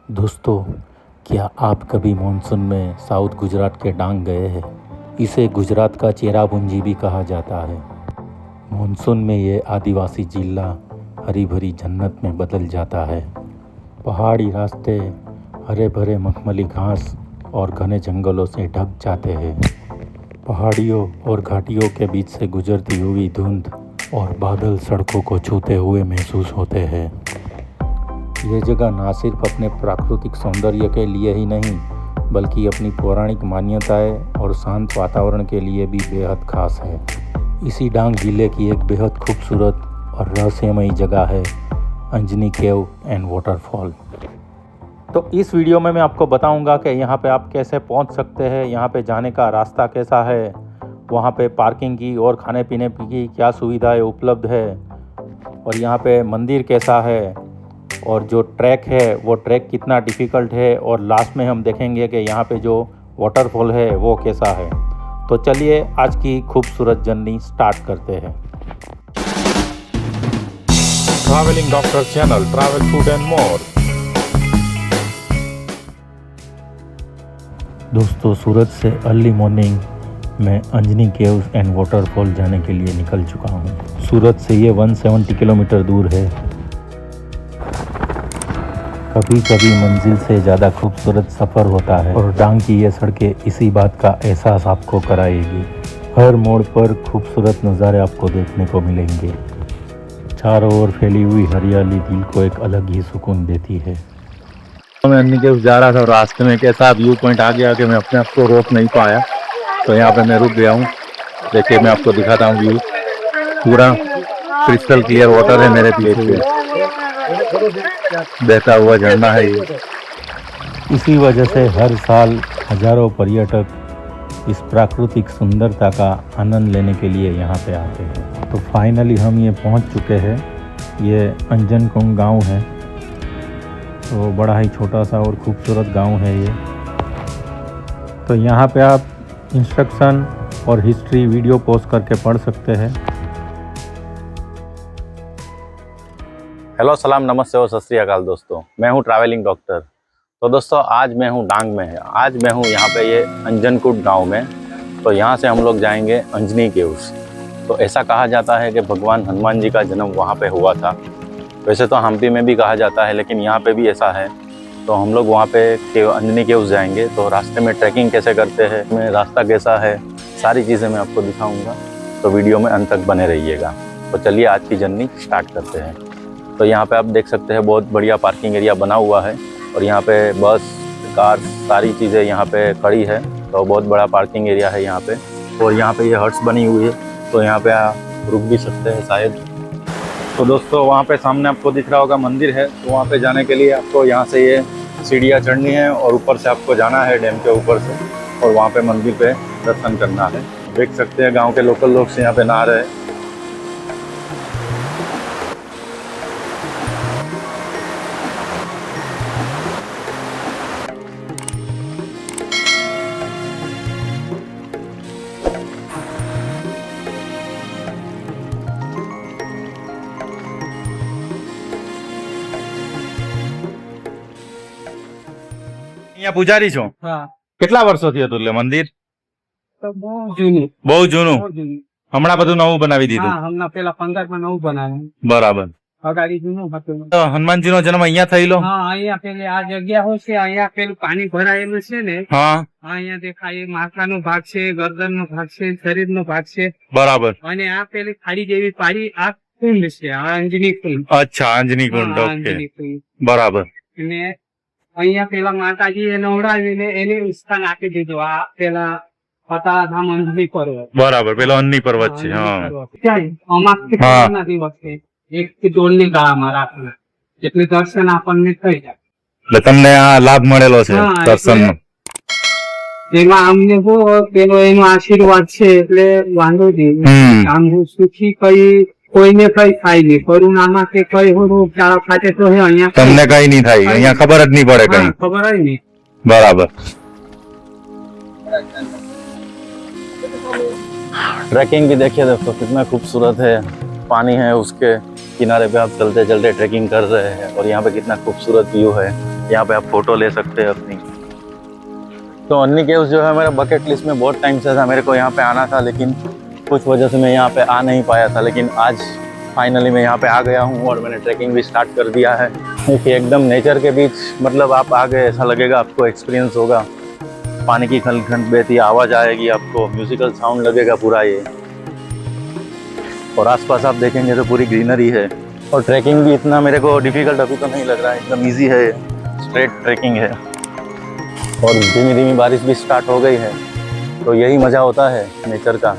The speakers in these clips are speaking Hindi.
दोस्तों, क्या आप कभी मानसून में साउथ गुजरात के डांग गए हैं? इसे गुजरात का चेरापूंजी भी कहा जाता है। मानसून में ये आदिवासी जिला हरी भरी जन्नत में बदल जाता है। पहाड़ी रास्ते हरे भरे मखमली घास और घने जंगलों से ढक जाते हैं। पहाड़ियों और घाटियों के बीच से गुजरती हुई धुंध और बादल सड़कों को छूते हुए महसूस होते हैं। ये जगह ना सिर्फ अपने प्राकृतिक सौंदर्य के लिए ही नहीं, बल्कि अपनी पौराणिक मान्यताएं और शांत वातावरण के लिए भी बेहद खास है। इसी डांग जिले की एक बेहद खूबसूरत और रहस्यमयी जगह है अंजनी केव एंड वाटरफॉल। तो इस वीडियो में मैं आपको बताऊंगा कि यहाँ पे आप कैसे पहुँच सकते हैं, यहाँ पे जाने का रास्ता कैसा है, वहाँ पे पार्किंग की और खाने पीने की क्या सुविधाएं उपलब्ध है, और यहाँ पे मंदिर कैसा है, और जो ट्रैक है वो ट्रैक कितना डिफ़िकल्ट है, और लास्ट में हम देखेंगे कि यहाँ पे जो वाटरफॉल है वो कैसा है। तो चलिए आज की खूबसूरत जर्नी स्टार्ट करते हैं। Travelling doctor channel, travel food and more. दोस्तों, सूरत से अर्ली मॉर्निंग मैं अंजनी केव्स एंड वाटरफॉल जाने के लिए निकल चुका हूँ। सूरत से ये 170 किलोमीटर दूर है। कभी कभी मंजिल से ज़्यादा खूबसूरत सफ़र होता है, और डांग की ये सड़कें इसी बात का एहसास आपको कराएगी। हर मोड़ पर खूबसूरत नज़ारे आपको देखने को मिलेंगे। चारों ओर फैली हुई हरियाली दिल को एक अलग ही सुकून देती है। मैं अन्नी केव्स जा रहा था, रास्ते में कैसा व्यू पॉइंट आ गया कि मैं अपने आप को रोक नहीं पाया, तो यहाँ पे मैं रुक गया हूँ। देखिए मैं आपको दिखाता हूँ व्यू। पूरा क्रिस्टल क्लियर वाटर है मेरे पीछे, बहता हुआ झरना है ये। इसी वजह से हर साल हजारों पर्यटक इस प्राकृतिक सुंदरता का आनंद लेने के लिए यहाँ पे आते हैं। तो फाइनली हम ये पहुँच चुके हैं। ये अंजनकुंड गांव है, तो बड़ा ही छोटा सा और खूबसूरत गांव है ये। तो यहाँ पे आप इंस्ट्रक्शन और हिस्ट्री वीडियो पोस्ट करके पढ़ सकते हैं। हेलो, सलाम, नमस्ते और सत श्री अकाल दोस्तों। मैं हूं ट्रैवलिंग डॉक्टर। तो दोस्तों आज मैं हूं डांग में। आज मैं हूं यहाँ पे ये अंजनकुट गांव में। तो यहाँ से हम लोग जाएंगे अंजनी केव्स। तो ऐसा कहा जाता है कि भगवान हनुमान जी का जन्म वहाँ पे हुआ था। वैसे तो हम्पी में भी कहा जाता है, लेकिन यहाँ पे भी ऐसा है। तो हम लोग वहाँ पे अंजनी केव्स जाएंगे। तो रास्ते में ट्रैकिंग कैसे करते हैं, में रास्ता कैसा है, सारी चीज़ें मैं आपको दिखाऊँगा। तो वीडियो में अंत तक बने रहिएगा। तो चलिए आज की जर्नी स्टार्ट करते हैं। तो यहाँ पे आप देख सकते हैं बहुत बढ़िया पार्किंग एरिया बना हुआ है, और यहाँ पे बस, कार, सारी चीज़ें यहाँ पे खड़ी है। तो बहुत बड़ा पार्किंग एरिया है यहाँ पे। और यहाँ पे ये हट्स बनी हुई है, तो यहाँ पे आप रुक भी सकते हैं शायद। तो दोस्तों वहाँ पे सामने आपको दिख रहा होगा मंदिर है। तो वहाँ पे जाने के लिए आपको यहाँ से ये सीढ़ियाँ चढ़नी है, और ऊपर से आपको जाना है डैम के ऊपर से, और वहाँ पे मंदिर पे दर्शन करना है। देख सकते हैं गाँव के लोकल लोग से यहाँ पे नहा रहे हैं। અહીંયા પૂજારી છો? હા. કેટલા વર્ષોથી હતું એટલે મંદિર? તો બહુ જૂનું. બહુ જૂનું. બહુ જૂનું. હમણાં બધું નવું બનાવી દીધું. હા, હમણાં પેલા 15 માં નવું બનાવ્યું. બરાબર. અગાડી જૂનું હતું. તો હનુમાનજીનો જન્મ અહીંયા થયેલો? હા, અહીંયા પેલી આ જગ્યા હોય છે, અહીંયા પેલું પાણી ભરાયેલું છે ને, હા, અહીંયા દેખાય માથાનો ભાગ છે, ગરદનનો ભાગ છે, શરીરનો ભાગ છે, બરાબર. અને આ પેલી ખાડી જેવી પાડી આ કુંડ છે, આ અંજની કુંડ. અચ્છા, અંજની કુંડ. હા, ઓકે, અંજની કુંડ. બરાબર. અને અહીંયા પેલા માતાજીએ નવડાવીને એને સ્થાન આપી દીધું. આ પેલા હતા ધામ અંજની પર્વત. બરાબર, પેલો અન્ની પર્વત છે. હા, ત્યાં અમાસથી હા. પહેલાના દિવસે એક થી ડોલની ગાળામાં રાખેલા, એટલે દર્શન આપણને થઈ જાય. એટલે તમને આ લાભ મળેલો છે હા, દર્શનનો. એમાં અમને બહુ પેલો એનો આશીર્વાદ છે, એટલે વાંધો નહીં. આમ સુખી કઈ કોઈને કઈ થાય નહીં. કરુણામાં કે કઈ રોગ ચાળો ખાતે તો હે અહીંયા તમને કઈ નહીં થાય, અહીંયા ખબર જ નહીં પડે કઈ. ખબર જ નહીં. बराबर। ट्रैकिंग भी देखिए दोस्तों कितना खूबसूरत है। पानी है, उसके किनारे पे आप चलते चलते ट्रैकिंग कर रहे हैं, और यहाँ पे कितना खूबसूरत व्यू है। यहाँ पे आप फोटो ले सकते हैं अपनी। तो अन्नी केव्स जो है मेरा बकेट लिस्ट में बहुत टाइम से था, मेरे को यहाँ पे आना था, लेकिन कुछ वजह से मैं यहाँ पे आ नहीं पाया था। लेकिन आज फाइनली मैं यहाँ पे आ गया हूँ और मैंने ट्रैकिंग भी स्टार्ट कर दिया है। देखिए एकदम नेचर के बीच, मतलब आप आ गए ऐसा लगेगा, आपको एक्सपीरियंस होगा। पानी की खलखल बहती आवाज़ आएगी आपको, म्यूजिकल साउंड लगेगा पूरा ये, और आसपास आप देखेंगे तो पूरी ग्रीनरी है। और ट्रैकिंग भी इतना मेरे को डिफ़िकल्ट अभी तो नहीं लग रहा है, एकदम ईजी है, स्ट्रेट ट्रैकिंग है। और धीमी धीमी बारिश भी स्टार्ट हो गई है, तो यही मज़ा होता है नेचर का।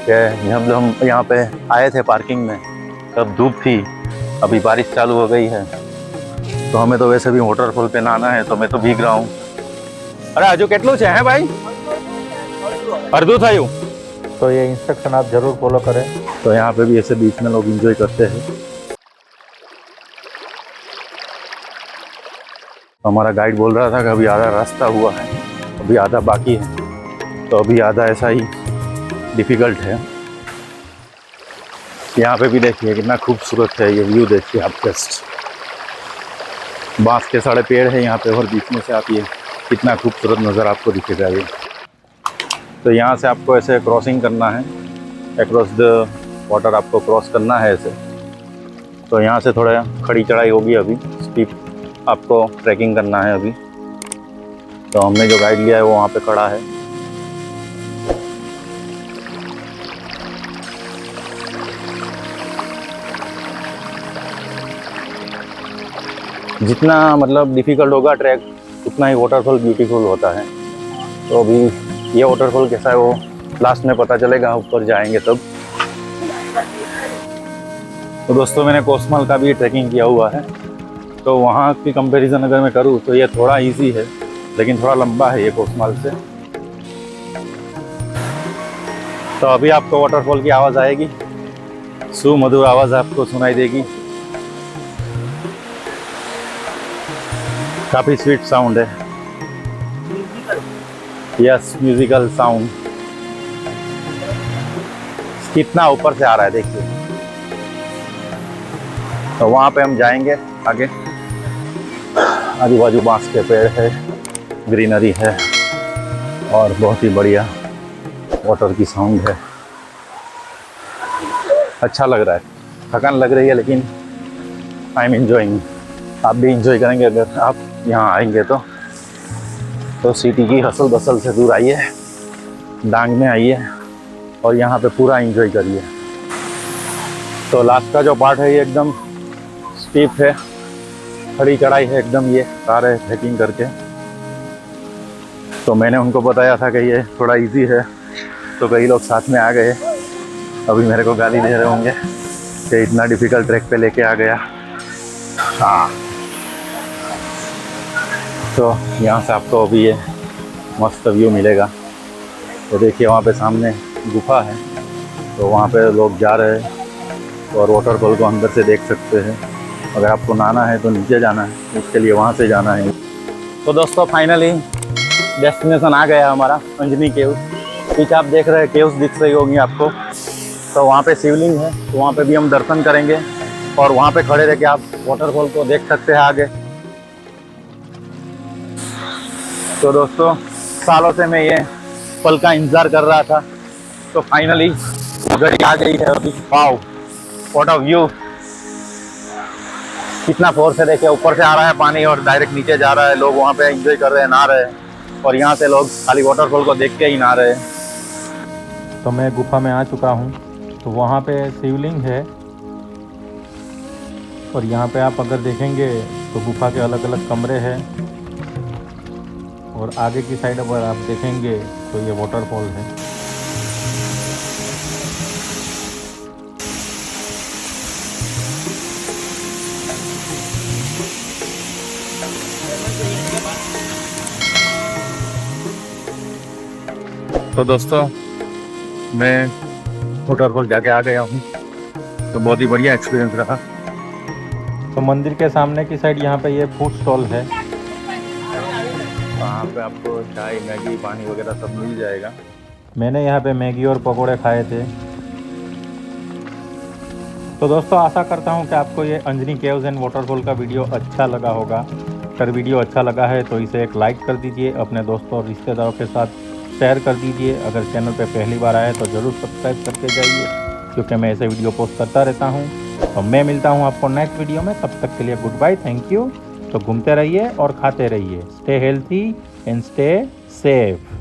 कि जब हम यहाँ पे आए थे पार्किंग में तब धूप थी, अभी बारिश चालू हो गई है। तो हमें तो वैसे भी वाटरफॉल पे नहाना है, तो मैं तो भीग रहा हूँ। अरे आजू કેટલું છે હે भाई? अर्धू था यूँ। तो ये इंस्ट्रक्शन आप ज़रूर फॉलो करें। तो यहाँ पे भी ऐसे बीच में लोग एंजॉय करते हैं। हमारा गाइड बोल रहा था कि अभी आधा रास्ता हुआ है, अभी आधा बाकी है, तो अभी आधा ऐसा ही डिफ़िकल्ट है। यहाँ पे भी देखिए कितना खूबसूरत है ये व्यू, देखिए आप जस्ट बांस के सारे पेड़ है यहाँ पे, और बीच में से आप ये कितना खूबसूरत नज़र आपको दिखेगा ये। तो यहाँ से आपको ऐसे क्रॉसिंग करना है, अक्रॉस द वाटर आपको क्रॉस करना है ऐसे। तो यहाँ से थोड़ा खड़ी चढ़ाई होगी, अभी स्टीप आपको ट्रैकिंग करना है अभी। तो हमने जो गाइड लिया है वो वहाँ पे खड़ा है। जितना मतलब डिफ़िकल्ट होगा ट्रैक, उतना ही वाटरफॉल ब्यूटीफुल होता है। तो अभी ये वाटरफॉल कैसा है वो लास्ट में पता चलेगा, ऊपर जाएंगे तब। तो दोस्तों मैंने कोसमाल का भी ट्रैकिंग किया हुआ है, तो वहाँ की कंपैरिजन अगर मैं करूँ तो ये थोड़ा इजी है, लेकिन थोड़ा लंबा है ये कोसमाल से। तो अभी आपको वाटरफॉल की आवाज़ आएगी, सुमधुर आवाज़ आपको सुनाई देगी। काफ़ी स्वीट साउंड है, यस म्यूजिकल साउंड। कितना ऊपर से आ रहा है देखिए। तो वहाँ पे हम जाएंगे आगे, आजू बाजू बांस के पेड़ है, ग्रीनरी है, और बहुत ही बढ़िया वाटर की साउंड है। अच्छा लग रहा है, थकान लग रही है लेकिन आई एम एंजॉइंग। आप भी इंजॉय करेंगे अगर आप यहाँ आएंगे तो सिटी की हसल बसल से दूर आइए, डांग में आइए और यहाँ पे पूरा एंजॉय करिए। तो लास्ट का जो पार्ट है ये एकदम स्टीप है, खड़ी चढ़ाई है एकदम, ये आ रहे ट्रैकिंग करके। तो मैंने उनको बताया था कि ये थोड़ा इजी है, तो कई लोग साथ में आ गए। अभी मेरे को गाली दे रहे होंगे कि इतना डिफ़िकल्ट ट्रैक पे लेके आ गया। हाँ, तो यहाँ से आपको अभी ये मस्त व्यू मिलेगा। तो देखिए वहाँ पे सामने गुफा है, तो वहाँ पे लोग जा रहे हैं और वाटरफॉल को अंदर से देख सकते हैं। अगर आपको नहाना है तो नीचे जाना है, उसके लिए वहाँ से जाना है। तो दोस्तों फाइनली डेस्टिनेशन आ गया हमारा, अंजनी केव्स। पीछे आप देख रहे हैं केव्स दिख रही होंगी आपको, तो वहाँ पे शिवलिंग है, तो वहाँ पे भी हम दर्शन करेंगे और वहाँ पे खड़े रह के आप वाटरफॉल को देख सकते हैं आगे। तो दोस्तों सालों से मैं ये पल का इंतज़ार कर रहा था, तो फाइनली घड़ी आ गई है अभी। वाओ व्हाट अ व्यू, कितना फोर्स है देखिए, ऊपर से आ रहा है पानी और डायरेक्ट नीचे जा रहा है। लोग वहाँ पे एंजॉय कर रहे हैं, नहा रहे हैं, और यहाँ से लोग खाली वाटरफॉल को देख के ही नहा रहे हैं। तो मैं गुफा में आ चुका हूँ, तो वहाँ पे शिवलिंग है, और यहाँ पे आप अगर देखेंगे तो गुफा के अलग अलग कमरे हैं, और आगे की साइड अगर आप देखेंगे तो ये वाटरफॉल है। तो दोस्तों मैं वाटरफॉल जाके आ गया हूँ, तो बहुत ही बढ़िया एक्सपीरियंस रहा। तो मंदिर के सामने की साइड यहाँ पे ये फूड स्टॉल है, वहाँ पे आपको चाय, मैगी, पानी वगैरह सब मिल जाएगा। मैंने यहाँ पे मैगी और पकोड़े खाए थे। तो दोस्तों आशा करता हूँ कि आपको ये अंजनी केव्स एंड वाटरफॉल का वीडियो अच्छा लगा होगा। डॉक्टर वीडियो अच्छा लगा है तो इसे एक लाइक कर दीजिए, अपने दोस्तों और रिश्तेदारों के साथ शेयर कर दीजिए। अगर चैनल पे पहली बार आए तो ज़रूर सब्सक्राइब करके जाइए, क्योंकि मैं ऐसे वीडियो पोस्ट करता रहता हूँ। तो मैं मिलता हूँ आपको नेक्स्ट वीडियो में, तब तक के लिए गुड बाय, थैंक यू। तो घूमते रहिए और खाते रहिए। Stay healthy and stay safe.